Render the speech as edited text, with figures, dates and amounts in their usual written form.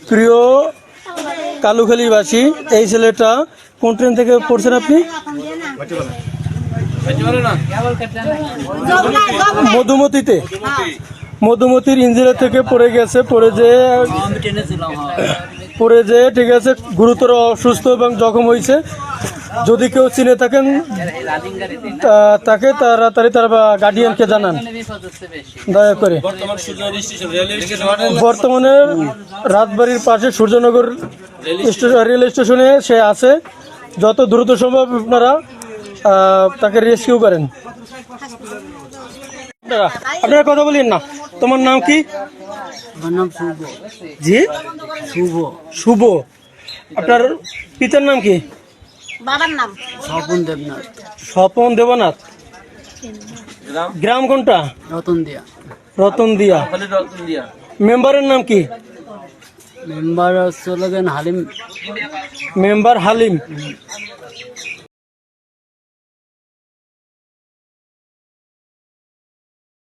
প্রিয় কালুখালীবাসী, এই ছেলেটা কোন ট্রেন থেকে পড়ছেন আপনি? মধুমতিতে, মধুমতির ইঞ্জিনিয়ার থেকে পড়ে গেছে, পড়ে যে ঠিক আছে গুরুতর অসুস্থ এবং জখম হয়েছে। যদি কেউ চিনে থাকেন তাকে তাড়াতাড়ি তার গার্ডিয়ানকে জানান দয়া করে। বর্তমানে রাজবাড়ির পাশে সূর্যনগর রেল স্টেশনে সে আছে। যত দ্রুত সম্ভব আপনারা তাকে রেস্কিউ করেন। আপনারা কথা বলেন না। তোমার নাম কি? জি, শুভ। শুভ। আপনার পিতার নাম কি? বাবার নাম স্বপন দেবনাথ। স্বপন দেবনাথ। গ্রাম কোনটা? রতনদিয়া। রতনদিয়া। মেম্বারের নাম কি? মেম্বার হচ্ছে হালিম। মেম্বার হালিম।